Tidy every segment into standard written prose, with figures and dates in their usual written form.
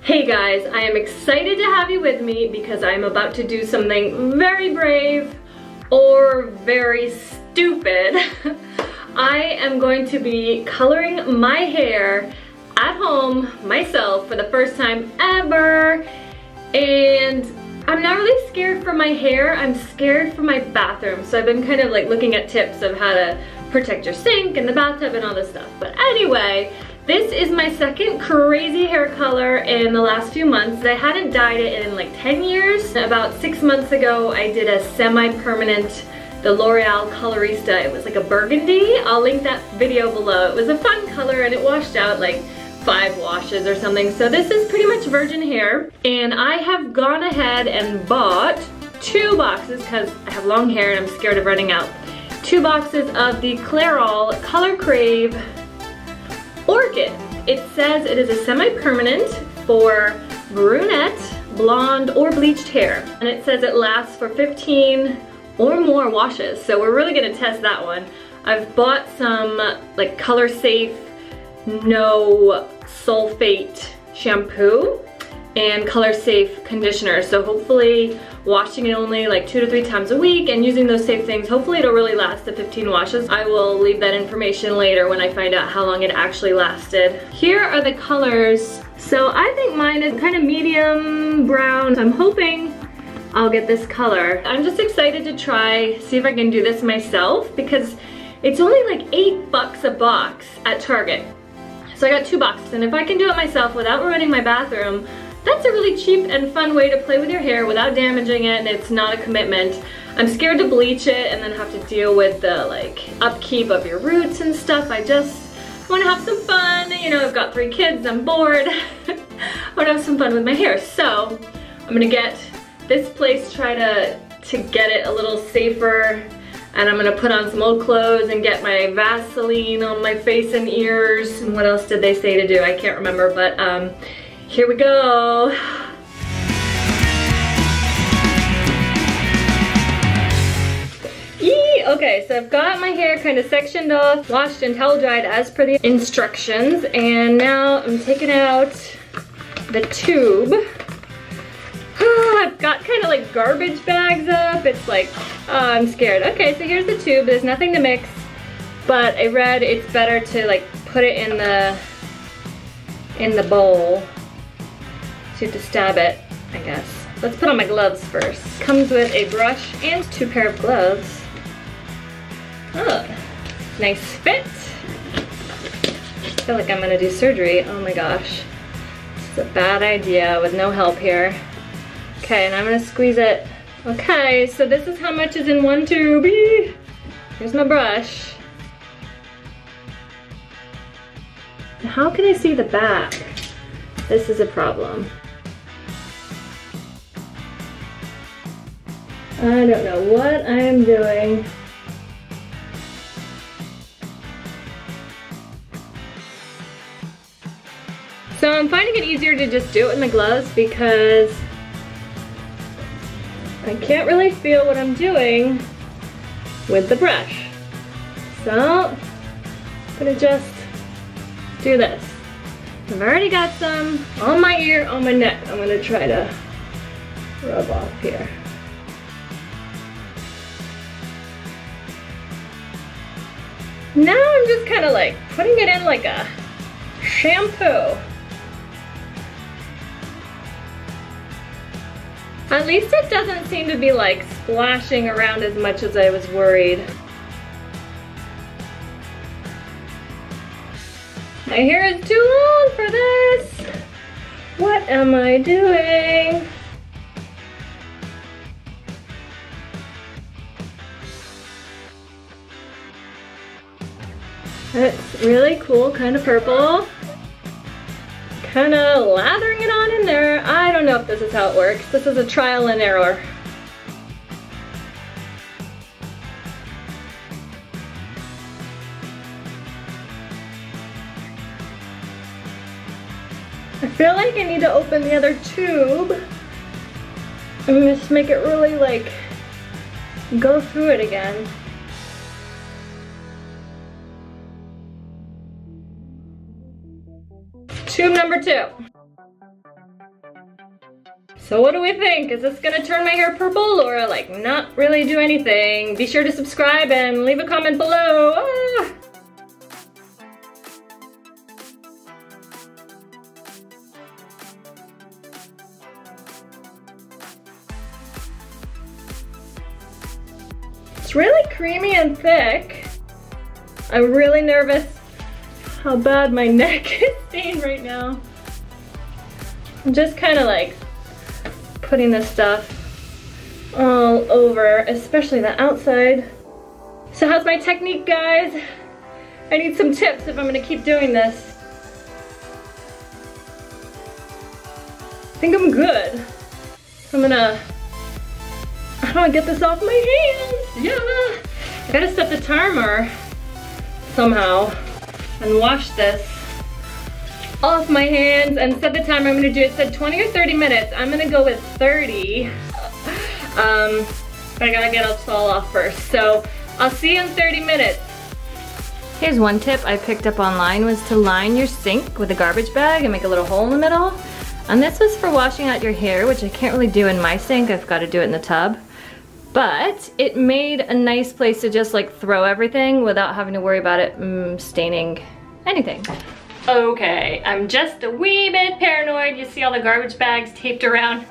Hey guys, I am excited to have you with me because I'm about to do something very brave or very stupid. I am going to be coloring my hair at home myself for the first time ever, and I'm not really scared for my hair, I'm scared for my bathroom. So I've been kind of like looking at tips of how to protect your sink and the bathtub and all this stuff. But anyway, this is my second crazy hair color in the last few months. I hadn't dyed it in like 10 years. About 6 months ago, I did a semi-permanent, the L'Oreal Colorista. It was like a burgundy. I'll link that video below. It was a fun color and it washed out like 5 washes or something. So this is pretty much virgin hair. And I have gone ahead and bought 2 boxes because I have long hair and I'm scared of running out. 2 boxes of the Clairol Color Crave Orchid. It says it is a semi-permanent for brunette, blonde, or bleached hair. And it says it lasts for 15 or more washes. So we're really gonna test that one. I've bought some like color safe, no sulfate shampoo and color safe conditioner. So hopefully washing it only like 2 to 3 times a week and using those safe things, hopefully it'll really last the 15 washes. I will leave that information later when I find out how long it actually lasted. Here are the colors. So I think mine is kind of medium brown. So I'm hoping I'll get this color. I'm just excited to try, see if I can do this myself because it's only like $8 a box at Target. So I got 2 boxes, and if I can do it myself without ruining my bathroom, that's a really cheap and fun way to play with your hair without damaging it, and it's not a commitment. I'm scared to bleach it and then have to deal with the like upkeep of your roots and stuff. I just want to have some fun. You know, I've got 3 kids, I'm bored. I want to have some fun with my hair. So I'm gonna get this place, try to get it a little safer. And I'm gonna put on some old clothes and get my Vaseline on my face and ears. And what else did they say to do? I can't remember, but here we go. Yee! Okay, so I've got my hair kind of sectioned off, washed and towel dried as per the instructions. And now I'm taking out the tube. I've got kind of like garbage bags up. It's like, oh, I'm scared. Okay, so here's the tube. There's nothing to mix, but I read it's better to like put it in the bowl. So you have to stab it, I guess. Let's put on my gloves first. Comes with a brush and 2 pair of gloves. Oh, nice fit. I feel like I'm gonna do surgery. Oh my gosh. It's a bad idea with no help here. Okay, and I'm gonna squeeze it. Okay, so this is how much is in 1 tube. Here's my brush. How can I see the back? This is a problem. I don't know what I'm doing. So I'm finding it easier to just do it in the gloves because I can't really feel what I'm doing with the brush. So I'm gonna just do this. I've already got some on my ear, on my neck. I'm gonna try to rub off here. Now I'm just kind of like putting it in like a shampoo. At least it doesn't seem to be like splashing around as much as I was worried. My hair is too long for this. What am I doing? That's really cool, kind of purple. Kind of lathering it on in there. I don't know if this is how it works. This is a trial and error. I feel like I need to open the other tube and just make it really like go through it again. Tube number 2. So what do we think? Is this gonna turn my hair purple or like not really do anything? Be sure to subscribe and leave a comment below. Ah! It's really creamy and thick. I'm really nervous how bad my neck is stained right now. I'm just kind of like putting this stuff all over, especially the outside. So how's my technique, guys? I need some tips if I'm gonna keep doing this. I think I'm good. I'm gonna, how do I get this off my hands? Yeah, I gotta set the timer somehow and wash this off my hands and set the timer. I'm gonna do, it said 20 or 30 minutes. I'm gonna go with 30. But I gotta get it all off first. So I'll see you in 30 minutes. Here's one tip I picked up online was to line your sink with a garbage bag and make a little hole in the middle. And this was for washing out your hair, which I can't really do in my sink. I've got to do it in the tub. But it made a nice place to just like throw everything without having to worry about it staining anything. Okay, I'm just a wee bit paranoid. You see all the garbage bags taped around.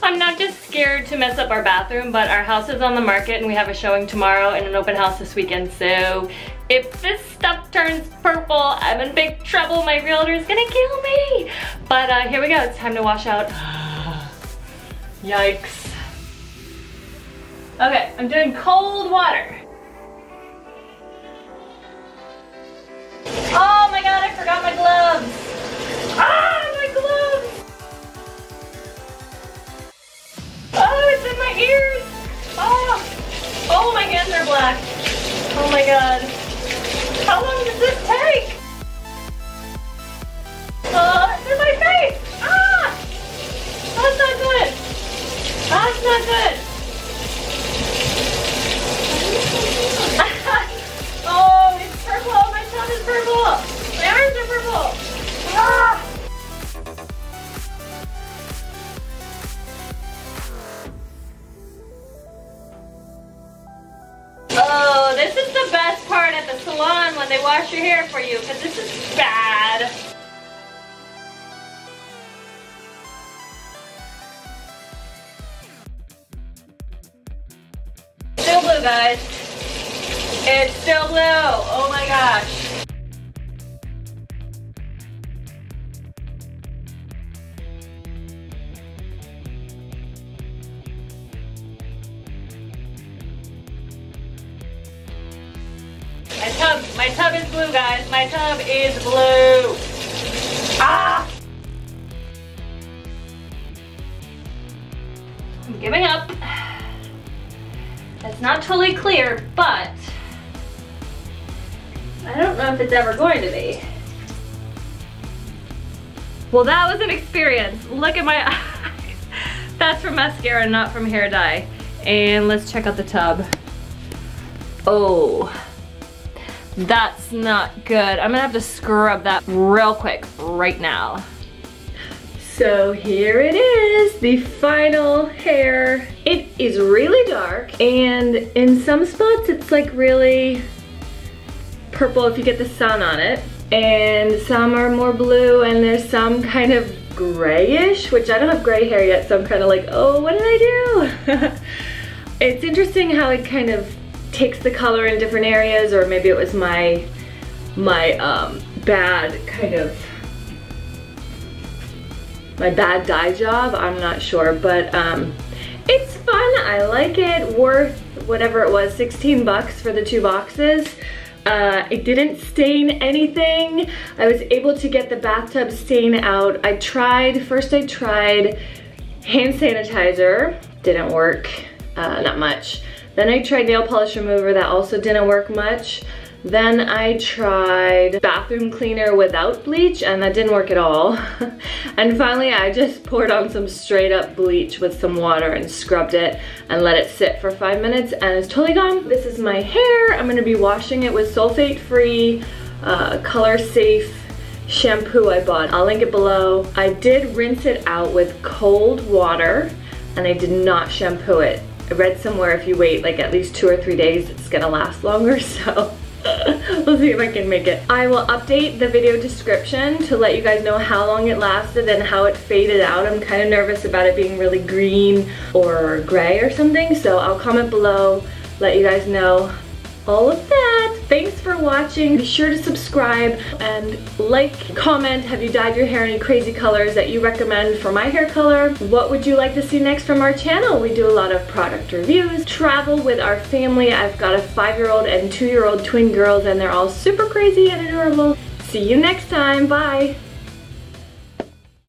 I'm not just scared to mess up our bathroom, but our house is on the market and we have a showing tomorrow and an open house this weekend. So if this stuff turns purple, I'm in big trouble. My realtor is gonna kill me. But here we go, it's time to wash out. Yikes. Okay, I'm doing cold water. Oh my god, I forgot my gloves. Ah, my gloves. Oh, it's in my ears. Oh, my hands are black. Oh my god. How long does this take? It's in my face. Ah! That's not good. That's not good. Oh, it's purple. My tongue is purple. My arms are purple. Ah! Oh, this is the best part at the salon when they wash your hair for you, because this is bad. Still blue, guys. It's still blue. Oh my gosh. My tub is blue, guys. My tub is blue. Ah! I'm giving up. It's not totally clear, but I don't know if it's ever going to be. Well, that was an experience. Look at my eyes. That's from mascara, not from hair dye. And let's check out the tub. Oh. That's not good. I'm gonna have to scrub that real quick right now. So here it is, the final hair. It is really dark and in some spots it's like really purple if you get the sun on it. And some are more blue and there's some kind of grayish, which I don't have gray hair yet, so I'm kind of like, oh, what did I do? It's interesting how it kind of takes the color in different areas, or maybe it was my bad kind of, my bad dye job, I'm not sure, but it's fun, I like it, worth whatever it was, 16 bucks for the 2 boxes. It didn't stain anything. I was able to get the bathtub stain out. First I tried hand sanitizer, didn't work, not much. Then I tried nail polish remover, that also didn't work much. Then I tried bathroom cleaner without bleach, and that didn't work at all. And finally I just poured on some straight up bleach with some water and scrubbed it and let it sit for 5 minutes and it's totally gone. This is my hair. I'm gonna be washing it with sulfate free, color safe shampoo I bought. I'll link it below. I did rinse it out with cold water and I did not shampoo it. I read somewhere if you wait like at least 2 or 3 days, it's gonna last longer, so we'll see if I can make it. I will update the video description to let you guys know how long it lasted and how it faded out. I'm kind of nervous about it being really green or gray or something, so I'll comment below, let you guys know all of that. Thanks for watching. Be sure to subscribe and like, comment, have you dyed your hair any crazy colors that you recommend for my hair color? What would you like to see next from our channel? We do a lot of product reviews, travel with our family. I've got a 5-year-old and 2-year-old twin girls and they're all super crazy and adorable. See you next time, bye.